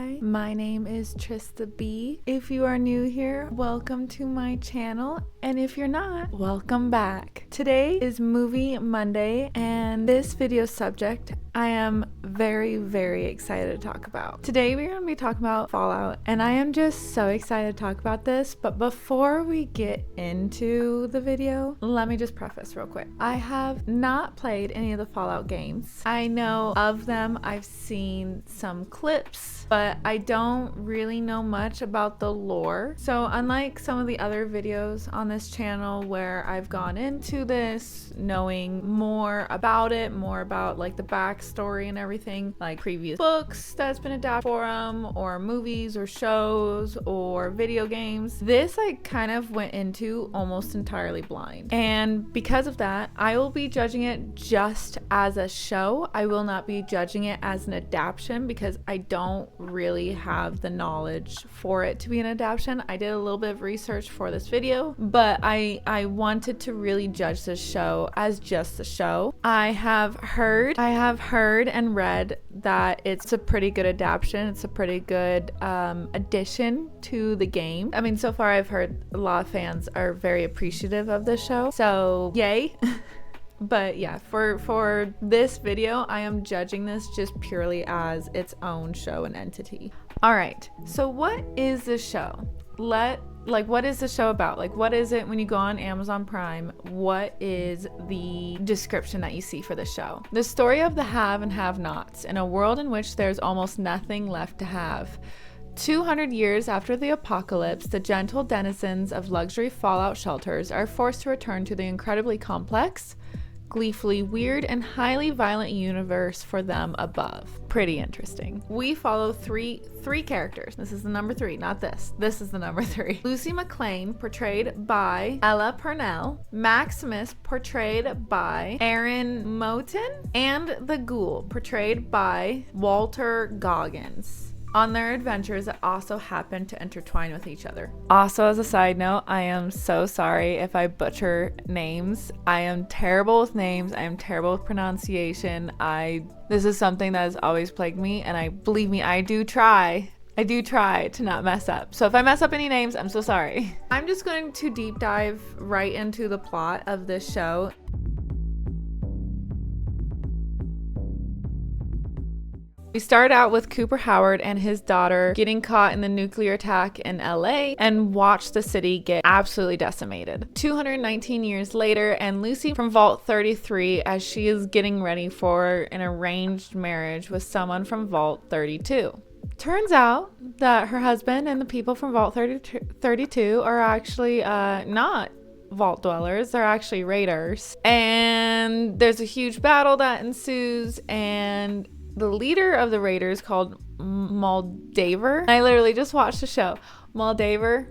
Hi, my name is Trista B. If you are new here, welcome to my channel, and if you're not, welcome back. Today is Movie Monday, and this video subject I am very excited to talk about. Today we're going to be talking about Fallout, and I am just so excited to talk about this, but before we get into the video, let me just preface real quick. I have not played any of the Fallout games. I know of them, I've seen some clips, but I don't really know much about the lore. So unlike some of the other videos on this channel where I've gone into this knowing more about it, more about like the backstory and everything, like previous books that's been adapted for them, or movies or shows or video games, this I kind of went into almost entirely blind. And because of that, I will be judging it just as a show. I will not be judging it as an adaptation because I don't really have the knowledge for it to be an adaptation. I did a little bit of research for this video, but I wanted to really judge this show as just a show. I have heard and read that it's a pretty good adaptation. It's a pretty good addition to the game. I mean, so far I've heard a lot of fans are very appreciative of this show, so yay. But yeah, for this video, I am judging this just purely as its own show and entity. All right, so what is this show? What is the show about? Like, what is it when you go on Amazon Prime? What is the description that you see for the show? The story of the have and have-nots in a world in which there's almost nothing left to have. 200 years after the apocalypse, the gentle denizens of luxury fallout shelters are forced to return to the incredibly complex, gleefully weird, and highly violent universe for them above. Pretty interesting. We follow three characters. This is the number 3, not this. This is the number 3. Lucy McLean, portrayed by Ella Purnell. Maximus, portrayed by Aaron Moten. And the Ghoul, portrayed by Walter Goggins. On their adventures that also happen to intertwine with each other. Also, as a side note, I am so sorry if I butcher names. I am terrible with names. I am terrible with pronunciation. This is something that has always plagued me, and believe me, I do try to not mess up. So if I mess up any names, I'm so sorry. I'm just going to deep dive right into the plot of this show. We start out with Cooper Howard and his daughter getting caught in the nuclear attack in LA and watch the city get absolutely decimated. 219 years later, and Lucy from Vault 33 as she is getting ready for an arranged marriage with someone from Vault 32. Turns out that her husband and the people from Vault 32 are actually not vault dwellers. They're actually raiders. And there's a huge battle that ensues, and the leader of the raiders, called Moldaver, I literally just watched the show, Moldaver,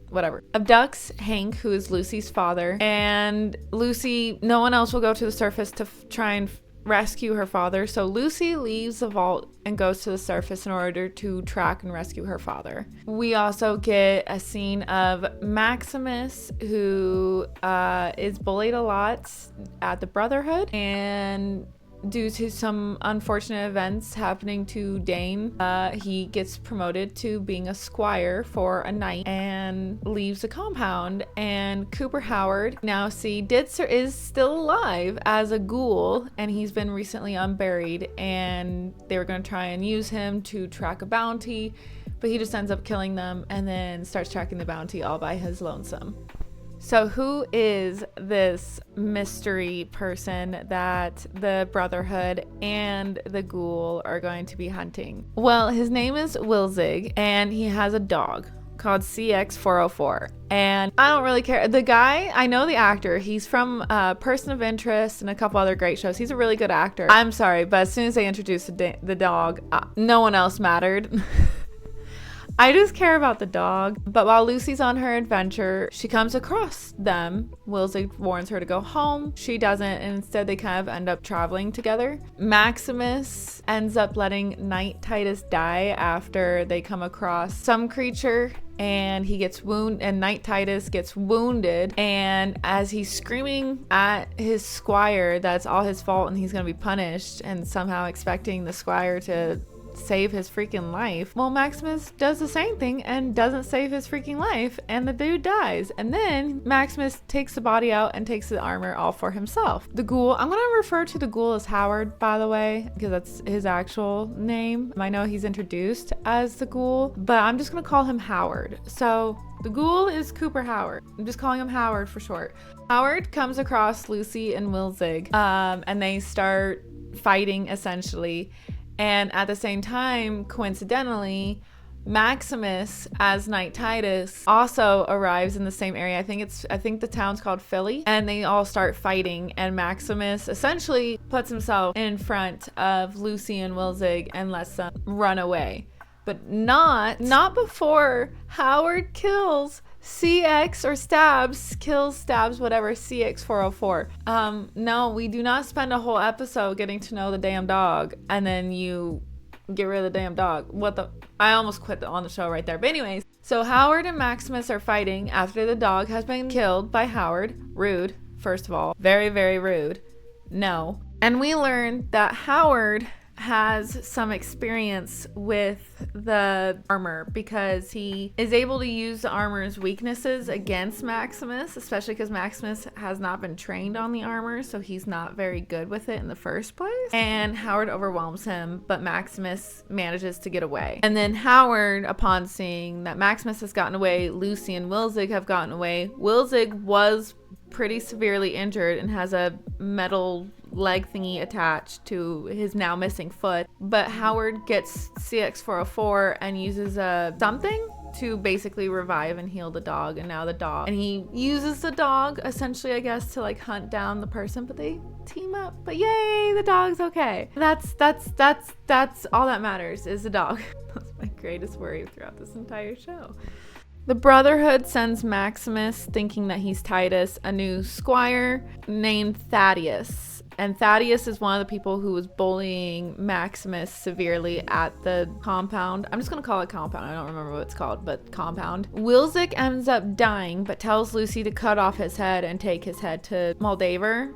whatever, abducts Hank, who is Lucy's father, and Lucy, no one else will go to the surface to try and rescue her father, so Lucy leaves the vault and goes to the surface in order to track and rescue her father. We also get a scene of Maximus, who is bullied a lot at the Brotherhood, and due to some unfortunate events happening to Dane, he gets promoted to being a squire for a night and leaves the compound. And Cooper Howard, now is still alive as a ghoul, and he's been recently unburied, and they were going to try and use him to track a bounty, but he just ends up killing them and then starts tracking the bounty all by his lonesome. So who is this mystery person that the Brotherhood and the Ghoul are going to be hunting? Well, his name is Wilzig, and he has a dog called CX404. And I don't really care. The guy, I know the actor. He's from Person of Interest and a couple other great shows. He's a really good actor. I'm sorry, but as soon as they introduced the dog, no one else mattered. I just care about the dog. But while Lucy's on her adventure, she comes across them. Wilzig warns her to go home. She doesn't, and instead they kind of end up traveling together. Maximus ends up letting Knight Titus die after they come across some creature, and he gets wounded, and Knight Titus gets wounded, and as he's screaming at his squire that's all his fault and he's gonna be punished, and somehow expecting the squire to save his freaking life. Well, Maximus does the same thing and doesn't save his freaking life, and the dude dies. And then Maximus takes the body out and takes the armor all for himself. The ghoul, I'm gonna refer to the ghoul as Howard, by the way, because that's his actual name. I know he's introduced as the ghoul, but I'm just gonna call him Howard. So the ghoul is Cooper Howard. I'm just calling him Howard for short. Howard comes across Lucy and Wilzig, and they start fighting essentially. And at the same time, coincidentally, Maximus as Knight Titus also arrives in the same area. I think the town's called Philly, and they all start fighting, and Maximus essentially puts himself in front of Lucy and Wilzig and lets them run away. But not before Howard kills CX or stabs whatever CX404. No, we do not spend a whole episode getting to know the damn dog and then you get rid of the damn dog. I almost quit on the show right there. But anyways, so Howard and Maximus are fighting after the dog has been killed by Howard. Rude, first of all. Very, very rude. No. And we learn that Howard has some experience with the armor because he is able to use the armor's weaknesses against Maximus, especially because Maximus has not been trained on the armor, so he's not very good with it in the first place. And Howard overwhelms him, but Maximus manages to get away. And then Howard, upon seeing that Maximus has gotten away, Lucy and Wilzig have gotten away. Wilzig was pretty severely injured and has a metal leg thingy attached to his now missing foot, but Howard gets CX404 and uses something to basically revive and heal the dog. And now he uses the dog essentially, I guess, to like hunt down the person, but they team up. But yay, the dog's okay. That's all that matters, is the dog. That's my greatest worry throughout this entire show. The Brotherhood sends Maximus, thinking that he's Titus, a new squire named Thaddeus. And Thaddeus is one of the people who was bullying Maximus severely at the compound. I'm just going to call it compound. I don't remember what it's called, but compound. Wilzig ends up dying, but tells Lucy to cut off his head and take his head to Moldaver,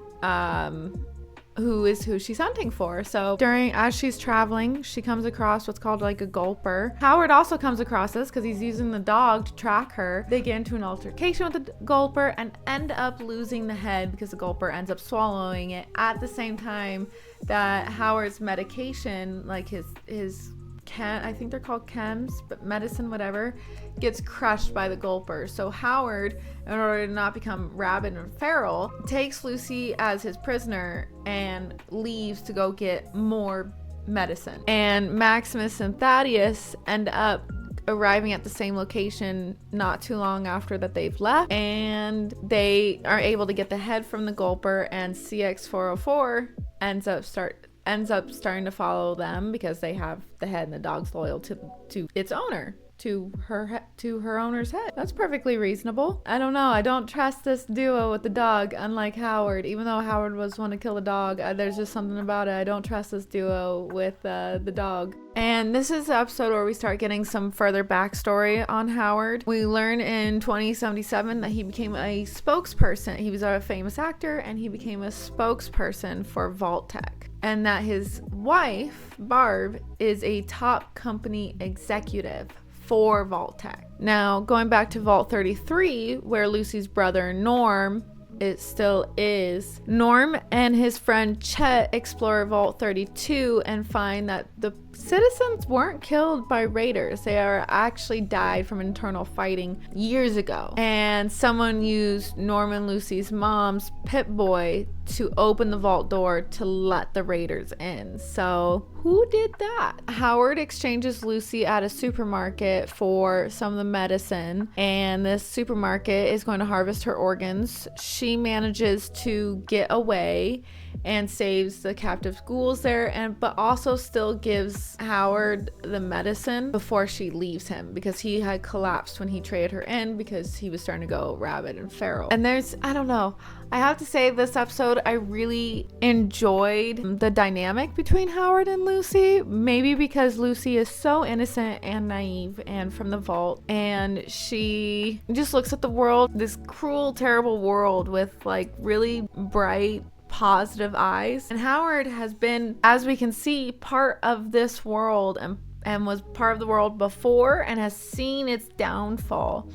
who she's hunting for. So as she's traveling, she comes across what's called like a gulper. Howard also comes across this because he's using the dog to track her. They get into an altercation with the gulper and end up losing the head because the gulper ends up swallowing it at the same time that Howard's medication, like his I think they're called chems, but medicine, whatever, gets crushed by the gulper. So Howard, in order to not become rabid and feral, takes Lucy as his prisoner and leaves to go get more medicine. And Maximus and Thaddeus end up arriving at the same location not too long after that they've left, and they are able to get the head from the gulper, and CX404 ends up starting to follow them because they have the head and the dog's loyal to its owner, to her owner's head. That's perfectly reasonable. I don't know. I don't trust this duo with the dog, unlike Howard. Even though Howard was one to kill the dog, there's just something about it. I don't trust this duo with the dog. And this is the episode where we start getting some further backstory on Howard. We learn in 2077 that he became a spokesperson. He was a famous actor, and he became a spokesperson for Vault-Tec. And that his wife, Barb, is a top company executive for Vault-Tec. Now, going back to Vault 33, where Lucy's brother Norm it still is, Norm and his friend Chet explore Vault 32 and find that the citizens weren't killed by raiders. They are actually died from internal fighting years ago. And someone used Norm and Lucy's mom's Pip-Boy to open the vault door to let the raiders in. So who did that? Howard exchanges Lucy at a supermarket for some of the medicine, and this supermarket is going to harvest her organs. She manages to get away and saves the captive ghouls there, but also still gives Howard the medicine before she leaves him, because he had collapsed when he traded her in because he was starting to go rabid and feral. And I don't know, I have to say, this episode I really enjoyed the dynamic between Howard and Lucy, maybe because Lucy is so innocent and naive and from the vault, and she just looks at the world, this cruel, terrible world with like really bright, positive eyes. And Howard has been, as we can see, part of this world and was part of the world before and has seen its downfall.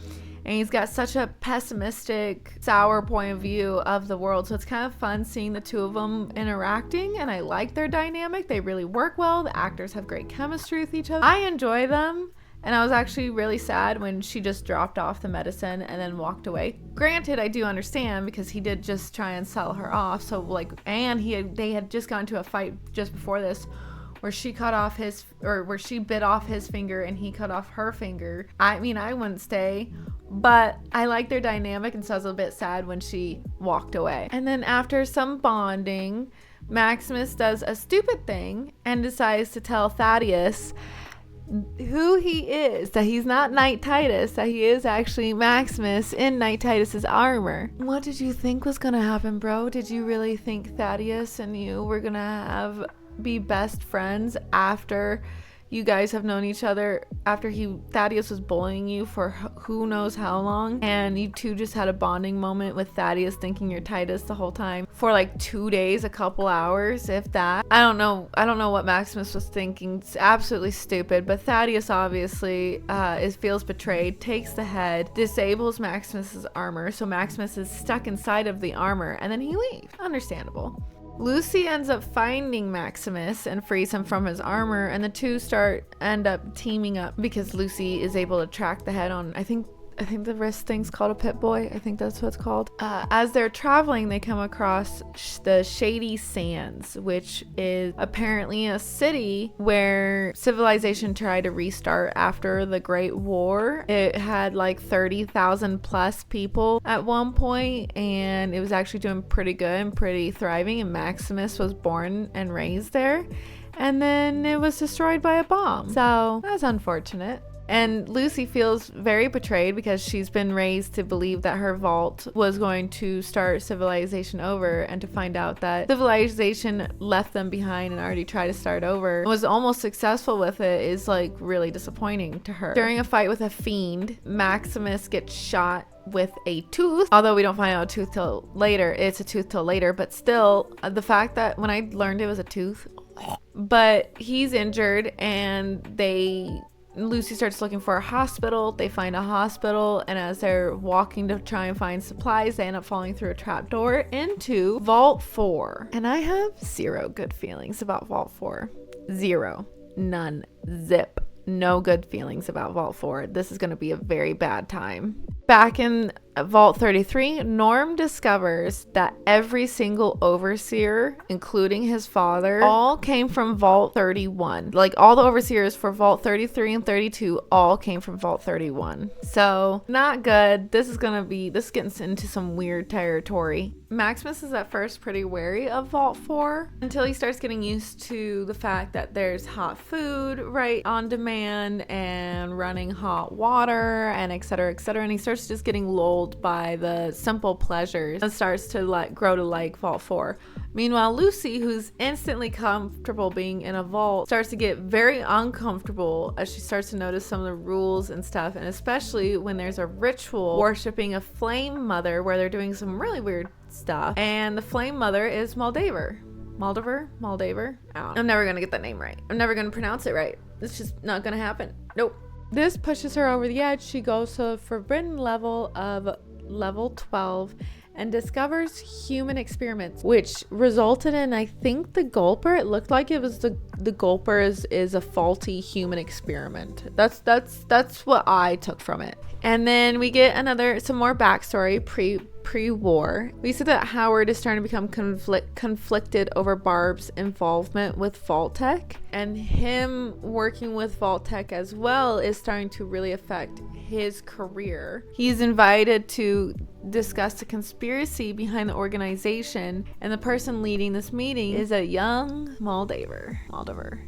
And he's got such a pessimistic, sour point of view of the world. So it's kind of fun seeing the two of them interacting. And I like their dynamic. They really work well. The actors have great chemistry with each other. I enjoy them. And I was actually really sad when she just dropped off the medicine and then walked away. Granted, I do understand because he did just try and sell her off. So like, and they had just gone to a fight just before this where she where she bit off his finger and he cut off her finger. I mean, I wouldn't stay, but I like their dynamic, and so I was a bit sad when she walked away. And then after some bonding, Maximus does a stupid thing and decides to tell Thaddeus who he is, that he's not Knight Titus, that he is actually Maximus in Knight Titus's armor. What did you think was gonna happen, bro? Did you really think Thaddeus and you were gonna be best friends after you guys have known each other, after Thaddeus was bullying you for who knows how long, and you two just had a bonding moment with Thaddeus thinking you're Titus the whole time for like 2 days, a couple hours, if that? I don't know what Maximus was thinking. It's absolutely stupid, but Thaddeus obviously feels betrayed, takes the head, disables Maximus's armor, so Maximus is stuck inside of the armor, and then he leaves. Understandable. Lucy ends up finding Maximus and frees him from his armor, and the two end up teaming up because Lucy is able to track the head on, I think the wrist thing's called a pit boy. I think that's what it's called. As they're traveling, they come across the Shady Sands, which is apparently a city where civilization tried to restart after the Great War. It had like 30,000 plus people at one point, and it was actually doing pretty good and pretty thriving, and Maximus was born and raised there. And then it was destroyed by a bomb. So that's unfortunate. And Lucy feels very betrayed because she's been raised to believe that her vault was going to start civilization over, and to find out that civilization left them behind and already tried to start over, was almost successful with it, is like really disappointing to her. During a fight with a fiend, Maximus gets shot with a tooth, although we don't find out it's a tooth till later, but still, the fact that when I learned it was a tooth, but he's injured, and Lucy starts looking for a hospital. They find a hospital, and as they're walking to try and find supplies, they end up falling through a trapdoor into Vault 4. And I have zero good feelings about Vault 4. Zero. None. Zip. No good feelings about Vault 4. This is going to be a very bad time. Back in Vault 33, Norm discovers that every single overseer, including his father, all came from Vault 31. Like, all the overseers for Vault 33 and 32 all came from Vault 31. So, not good. This gets into some weird territory. Maximus is at first pretty wary of Vault 4 until he starts getting used to the fact that there's hot food right on demand and running hot water and etc., etc. And he starts just getting lulled by the simple pleasures and starts to grow to like Vault 4. Meanwhile, Lucy, who's instantly comfortable being in a vault, starts to get very uncomfortable as she starts to notice some of the rules and stuff, and especially when there's a ritual worshiping a flame mother where they're doing some really weird stuff, and the flame mother is Moldaver. I'm never gonna get that name right. I'm never gonna pronounce it right. It's just not gonna happen. Nope. This pushes her over the edge. She goes to the forbidden level of level 12 and discovers human experiments, which resulted in, I think, the Gulper. It looked like it was the Gulper is a faulty human experiment. That's what I took from it. And then we get some more backstory pre-war. We see that Howard is starting to become conflicted over Barb's involvement with Vault-Tec, and him working with Vault-Tec as well is starting to really affect his career. He's invited to discuss the conspiracy behind the organization, and the person leading this meeting is a young Moldaver,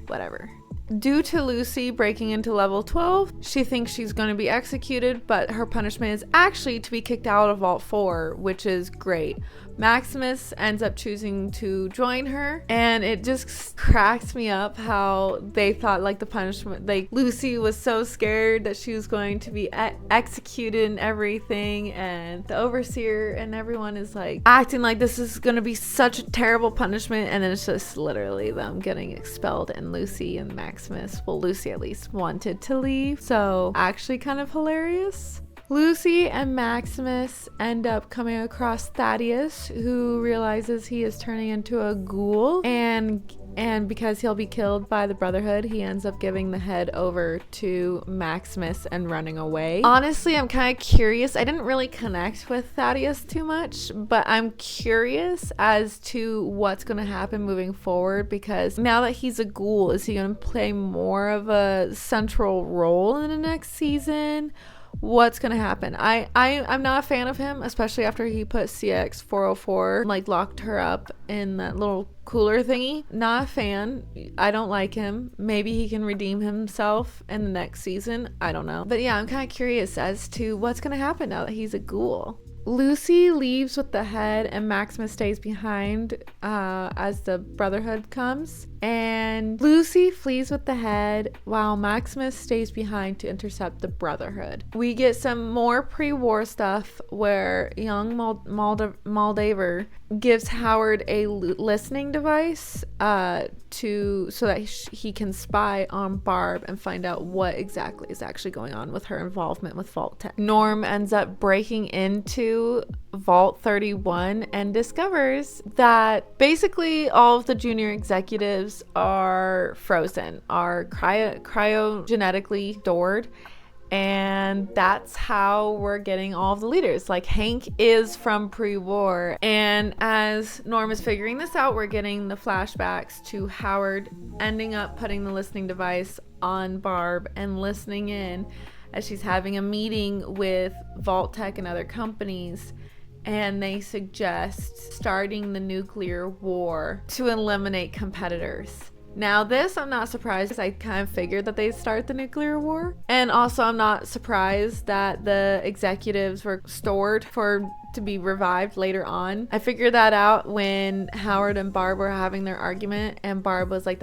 whatever. Due to Lucy breaking into level 12, she thinks she's going to be executed, but her punishment is actually to be kicked out of Vault 4, which is great. Maximus ends up choosing to join her, and it just cracks me up how they thought like the punishment, like Lucy was so scared that she was going to be executed and everything, and the overseer and everyone is like acting like this is going to be such a terrible punishment, and then it's just literally them getting expelled, and Lucy and Maximus, well, Lucy at least wanted to leave, so actually kind of hilarious. Lucy and Maximus end up coming across Thaddeus, who realizes he is turning into a ghoul, and because he'll be killed by the Brotherhood, he ends up giving the head over to Maximus and running away. Honestly, I'm kind of curious. I didn't really connect with Thaddeus too much, but I'm curious as to what's going to happen moving forward, because now that he's a ghoul, is he going to play more of a central role in the next season? What's gonna happen? I'm not a fan of him, especially after he put CX 404, like locked her up in that little cooler thingy. Not a fan. I don't like him. Maybe he can redeem himself in the next season. I don't know. But yeah, I'm kind of curious as to what's gonna happen now that he's a ghoul. Lucy leaves with the head, and Maximus stays behind as the Brotherhood comes. And Lucy flees with the head while Maximus stays behind to intercept the Brotherhood. We get some more pre-war stuff where young Moldaver gives Howard a listening device so that he can spy on Barb and find out what exactly is actually going on with her involvement with Vault Tech. Norm ends up breaking into Vault 31 and discovers that basically all of the junior executives are frozen, are cryogenetically stored, and that's how we're getting all of the leaders. Like, Hank is from pre-war, and as Norm is figuring this out, we're getting the flashbacks to Howard ending up putting the listening device on Barb and listening in as she's having a meeting with Vault Tech and other companies, and they suggest starting the nuclear war to eliminate competitors. Now this, I'm not surprised. I kind of figured that they'd start the nuclear war. And also I'm not surprised that the executives were stored to be revived later on. I figured that out when Howard and Barb were having their argument, and Barb was like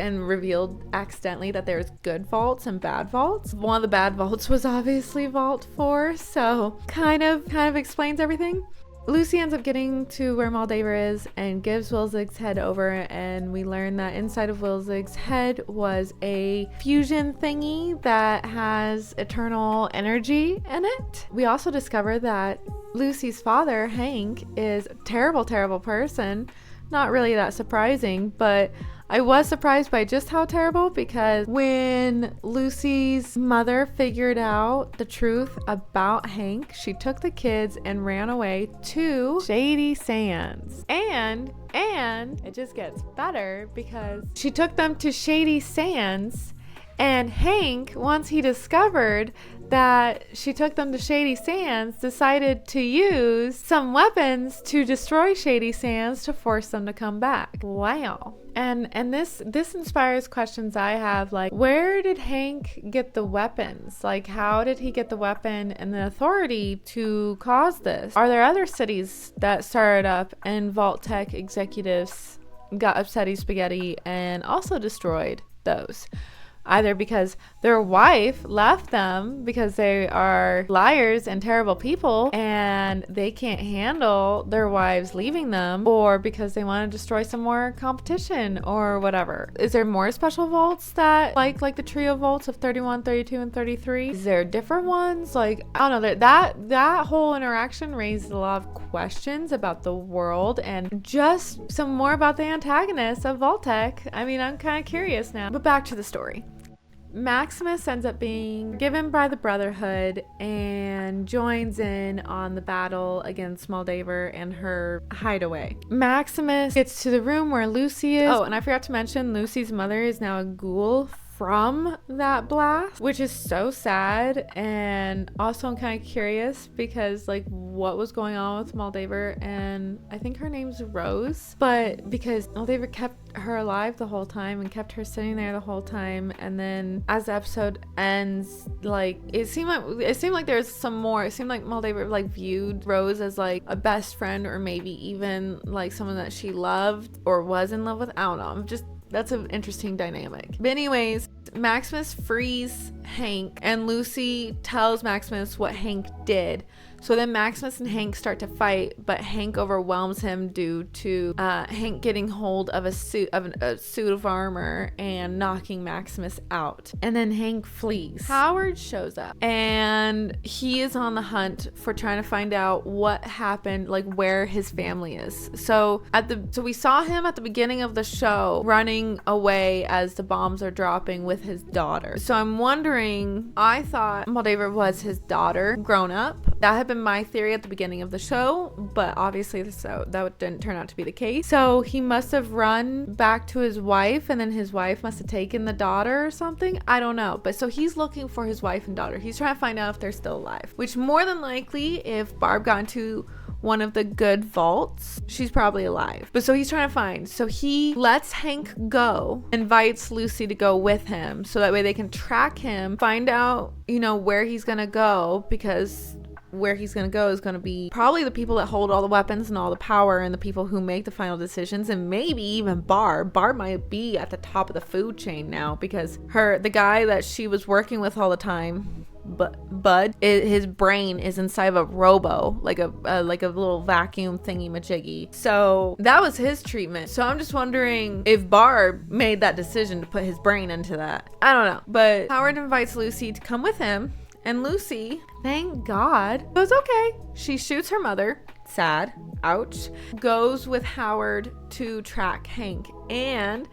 and revealed accidentally that there's good vaults and bad vaults. One of the bad vaults was obviously Vault 4, so kind of explains everything. Lucy ends up getting to where Moldaver is and gives Wilzig's head over, and we learn that inside of Wilzig's head was a fusion thingy that has eternal energy in it. We also discover that Lucy's father, Hank, is a terrible, terrible person. Not really that surprising, but I was surprised by just how terrible, because when Lucy's mother figured out the truth about Hank, she took the kids and ran away to Shady Sands. And it just gets better, because she took them to Shady Sands, and Hank, once he discovered that she took them to Shady Sands, decided to use some weapons to destroy Shady Sands to force them to come back. Wow. And this inspires questions I have, like, where did Hank get the weapons? Like, how did he get the weapon and the authority to cause this? Are there other cities that started up and Vault Tech executives got upsetty spaghetti and also destroyed those? Either because their wife left them because they are liars and terrible people and they can't handle their wives leaving them, or because they want to destroy some more competition or whatever. Is there more special vaults that like the trio vaults of 31, 32, and 33? Is there different ones? Like, I don't know. That whole interaction raised a lot of questions about the world and just some more about the antagonists of Vault Tech. I mean, I'm kind of curious now. But back to the story. Maximus ends up being given by the Brotherhood and joins in on the battle against Moldaver and her hideaway. Maximus gets to the room where Lucy is. Oh, and I forgot to mention, Lucy's mother is now a ghoul from that blast, which is so sad. And also I'm kind of curious because like what was going on with Moldaver, and I think her name's Rose, but because Moldaver kept her alive the whole time and kept her sitting there the whole time, and then as the episode ends, like it seemed like there's some more. It seemed like Moldaver like viewed Rose as like a best friend, or maybe even like someone that she loved or was in love with. I don't know, that's an interesting dynamic. But anyways, Maximus frees Hank, and Lucy tells Maximus what Hank did. So then Maximus and Hank start to fight, but Hank overwhelms him due to Hank getting hold of a suit of armor and knocking Maximus out. And then Hank flees. Howard shows up, and he is on the hunt for trying to find out what happened, like where his family is. So we saw him at the beginning of the show running away as the bombs are dropping with his daughter. So I'm wondering, I thought Moldaver was his daughter grown up. That had been my theory at the beginning of the show, but obviously that didn't turn out to be the case. So he must have run back to his wife, and then his wife must have taken the daughter or something. I don't know. But so he's looking for his wife and daughter. He's trying to find out if they're still alive, which more than likely, if Barb got into one of the good vaults, she's probably alive. But so he's trying to find. So he lets Hank go, invites Lucy to go with him, so that way they can track him, find out, where he's gonna go, because where he's going to go is going to be probably the people that hold all the weapons and all the power, and the people who make the final decisions, and maybe even Barb. Barb might be at the top of the food chain now, because the guy that she was working with all the time, Bud, his brain is inside of a robo, like a little vacuum thingy majiggy. So that was his treatment. So I'm just wondering if Barb made that decision to put his brain into that. I don't know. But Howard invites Lucy to come with him, and Lucy, thank God, goes okay. She shoots her mother. Sad. Ouch. Goes with Howard to track Hank. And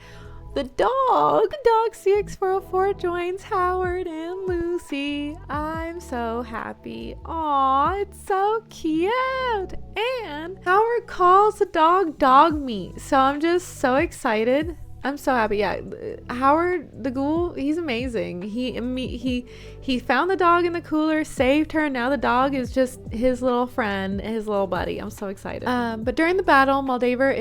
the dog CX404 joins Howard and Lucy. I'm so happy. Aw, it's so cute. And Howard calls the dog meat. So I'm just so excited. I'm so happy. Yeah, Howard the Ghoul, he's amazing. He found the dog in the cooler, saved her, and now the dog is just his little friend, his little buddy. I'm so excited. But during the battle, Moldaver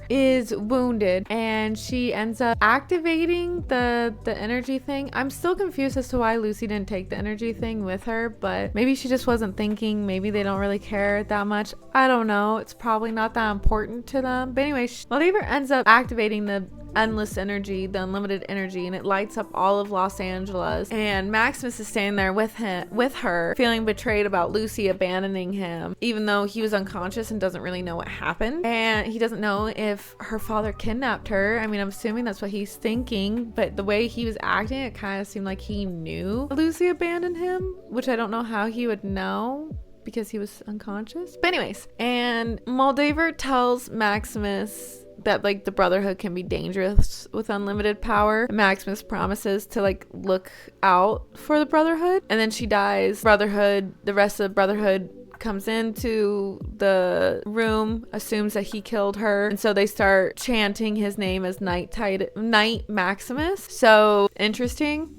is wounded, and she ends up activating the energy thing. I'm still confused as to why Lucy didn't take the energy thing with her, but maybe she just wasn't thinking. Maybe they don't really care that much. I don't know. It's probably not that important to them. But anyway, Moldaver ends up activating the endless energy, the unlimited energy, and it lights up all of Los Angeles. And Maximus is standing there with her, feeling betrayed about Lucy abandoning him, even though he was unconscious and doesn't really know what happened. And he doesn't know if her father kidnapped her. I mean, I'm assuming that's what he's thinking, but the way he was acting, it kind of seemed like he knew Lucy abandoned him, which I don't know how he would know, because he was unconscious. But anyways, and Moldaver tells Maximus that like the Brotherhood can be dangerous with unlimited power. Maximus promises to like look out for the Brotherhood, and then she dies. The rest of the Brotherhood comes into the room, assumes that he killed her, and so they start chanting his name as Knight Maximus. So interesting.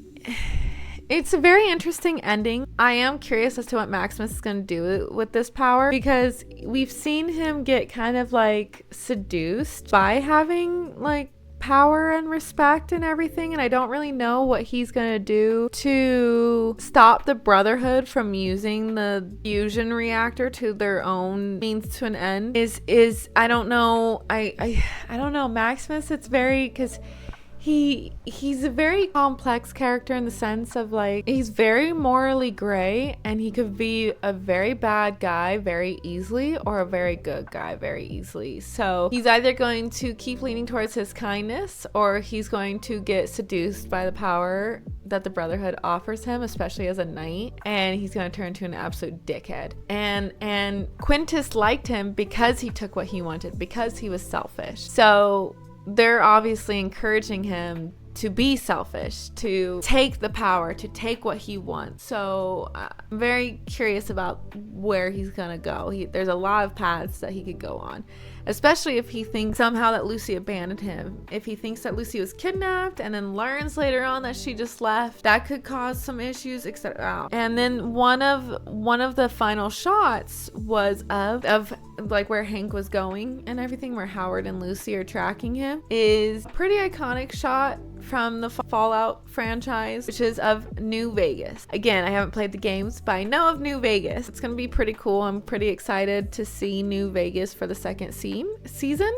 It's a very interesting ending. I am curious as to what Maximus is going to do with this power, because we've seen him get kind of like seduced by having like power and respect and everything, and I don't really know what he's going to do to stop the Brotherhood from using the fusion reactor to their own means to an end. I don't know. I don't know. Maximus, it's very, because he's a very complex character in the sense of like he's very morally gray, and he could be a very bad guy very easily or a very good guy very easily. So he's either going to keep leaning towards his kindness, or he's going to get seduced by the power that the Brotherhood offers him, especially as a knight, and he's going to turn into an absolute dickhead. And Quintus liked him because he took what he wanted, because he was selfish. So they're obviously encouraging him to be selfish, to take the power, to take what he wants. So I'm very curious about where he's gonna go. There's a lot of paths that he could go on, especially if he thinks somehow that Lucy abandoned him. If he thinks that Lucy was kidnapped and then learns later on that she just left, that could cause some issues, etc. And then one of the final shots was of like where Hank was going and everything, where Howard and Lucy are tracking him, is a pretty iconic shot from the Fallout franchise, which is of New Vegas. Again, I haven't played the games, but I know of New Vegas. It's gonna be pretty cool. I'm pretty excited to see New Vegas for the second season.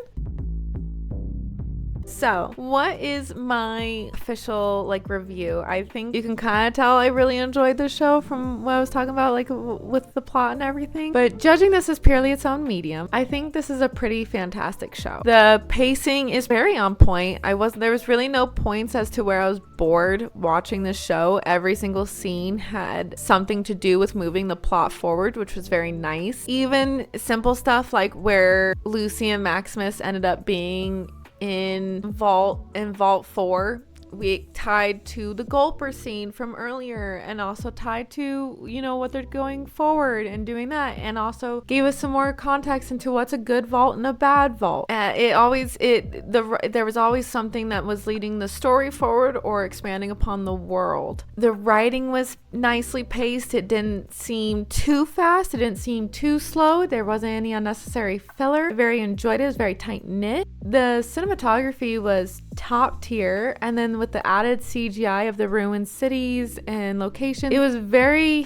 So, what is my official review? I think you can kind of tell I really enjoyed the show from what I was talking about, with the plot and everything. But judging this as purely its own medium, I think this is a pretty fantastic show. The pacing is very on point. There was really no points as to where I was bored watching the show. Every single scene had something to do with moving the plot forward, which was very nice. Even simple stuff like where Lucy and Maximus ended up being in Vault 4, we tied to the Gulper scene from earlier, and also tied to, what they're going forward and doing that, and also gave us some more context into what's a good vault and a bad vault. There was always something that was leading the story forward or expanding upon the world. The writing was nicely paced. It didn't seem too fast. It didn't seem too slow. There wasn't any unnecessary filler. I very enjoyed it. It was very tight knit. The cinematography was top tier, and then with the added CGI of the ruined cities and locations, it was very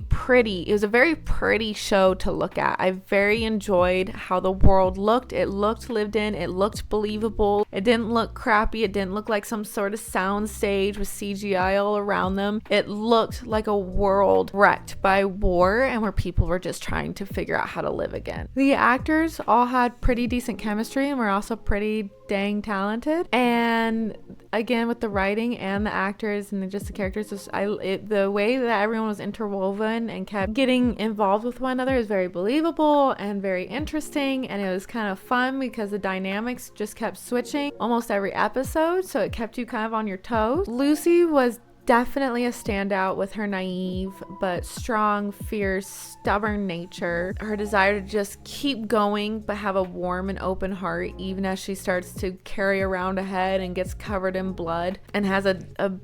pretty. It was a very pretty show to look at. I very enjoyed how the world looked. It looked lived in. It looked believable. It didn't look crappy. It didn't look like some sort of sound stage with CGI all around them. It looked like a world wrecked by war and where people were just trying to figure out how to live again. The actors all had pretty decent chemistry and were also pretty dang talented. And again, with the writing and the actors and just the characters, the way that everyone was interwoven and kept getting involved with one another is very believable and very interesting, and it was kind of fun because the dynamics just kept switching almost every episode, so it kept you kind of on your toes. Lucy was definitely a standout with her naive but strong, fierce, stubborn nature. Her desire to just keep going but have a warm and open heart even as she starts to carry around a head and gets covered in blood and has a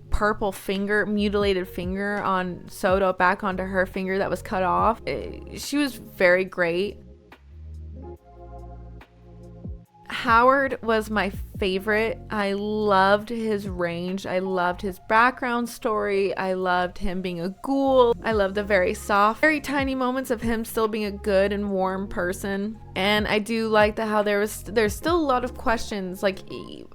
purple finger, mutilated finger sewed back onto her finger that was cut off. She was very great. Howard was my favorite. I loved his range. I loved his background story. I loved him being a ghoul. I loved the very soft, very tiny moments of him still being a good and warm person. And I do like how there's still a lot of questions.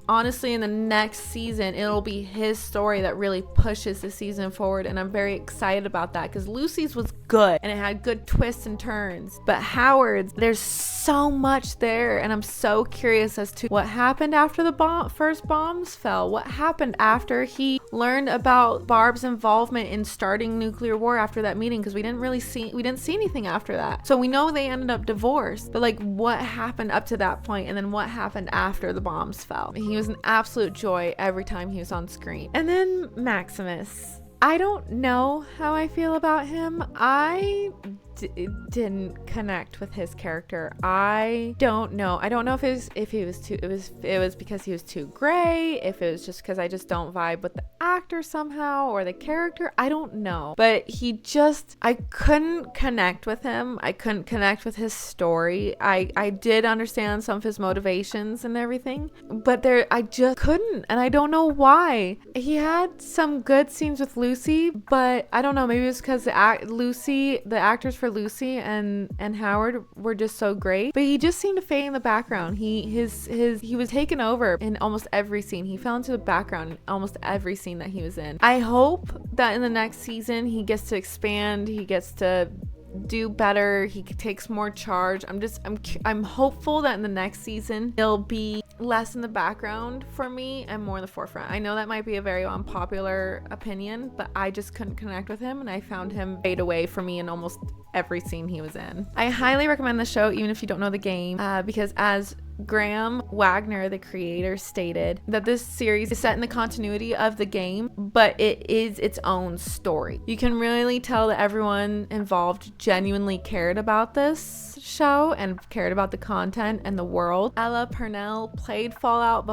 Honestly, in the next season, it'll be his story that really pushes the season forward, and I'm very excited about that because Lucy's was good and it had good twists and turns. But Howard's, there's so much there, and I'm so curious as to what happened after the first bombs fell. What happened after he learned about Barb's involvement in starting nuclear war after that meeting, because we didn't see anything after that. So we know they ended up divorced, but what happened up to that point, and then what happened after the bombs fell? He was an absolute joy every time he was on screen. And then Maximus, I don't know how I feel about him. I didn't connect with his character. I don't know if he was too, it was because he was too gray, if it was just because I just don't vibe with the actor somehow or the character. I don't know, but I couldn't connect with him. I couldn't connect with his story. I did understand some of his motivations and everything, but I just couldn't, and I don't know why. He had some good scenes with Lucy, but I don't know, maybe it was because the actors for Lucy and Howard were just so great, but he just seemed to fade in the background. He was taken over in almost every scene. He fell into the background in almost every scene that he was in. I hope that in the next season he gets to expand, he gets to do better, he takes more charge. I'm hopeful that in the next season he'll be less in the background for me and more in the forefront. I know that might be a very unpopular opinion, but I just couldn't connect with him, and I found him fade away for me in almost every scene he was in. I highly recommend the show even if you don't know the game, because as Graham Wagner, the creator, stated that this series is set in the continuity of the game, but it is its own story. You can really tell that everyone involved genuinely cared about this show and cared about the content and the world. Ella Purnell played Fallout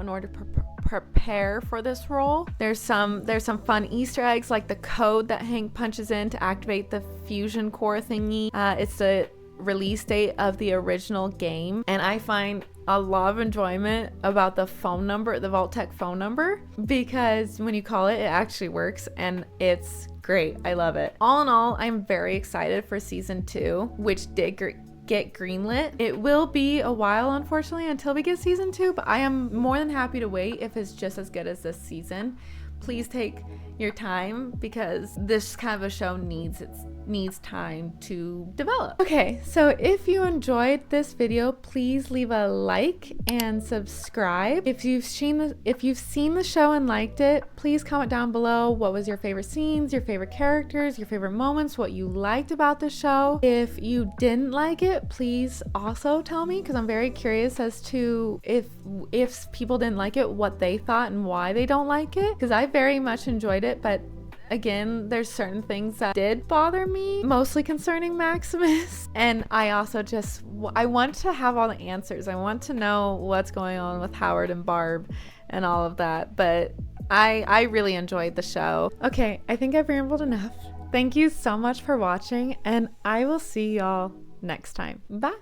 in order to prepare for this role. There's some fun Easter eggs, like the code that Hank punches in to activate the fusion core thingy. It's the release date of the original game, and I find a lot of enjoyment about the phone number, the Vault-Tec phone number, because when you call it, it actually works, and it's great. I love it. All in all, I'm very excited for season 2, which did get greenlit. It will be a while, unfortunately, until we get season 2, but I am more than happy to wait if it's just as good as this season. Please take your time, because this kind of a show needs time to develop. Okay, so if you enjoyed this video, please leave a like and subscribe. If you've seen the show and liked it, please comment down below what was your favorite scenes, your favorite characters, your favorite moments, what you liked about the show. If you didn't like it, please also tell me, because I'm very curious as to if people didn't like it, what they thought and why they don't like it, because I very much enjoyed it, but again, there's certain things that did bother me, mostly concerning Maximus. And I also I want to have all the answers. I want to know what's going on with Howard and Barb and all of that. But I really enjoyed the show. Okay, I think I've rambled enough. Thank you so much for watching, and I will see y'all next time. Bye.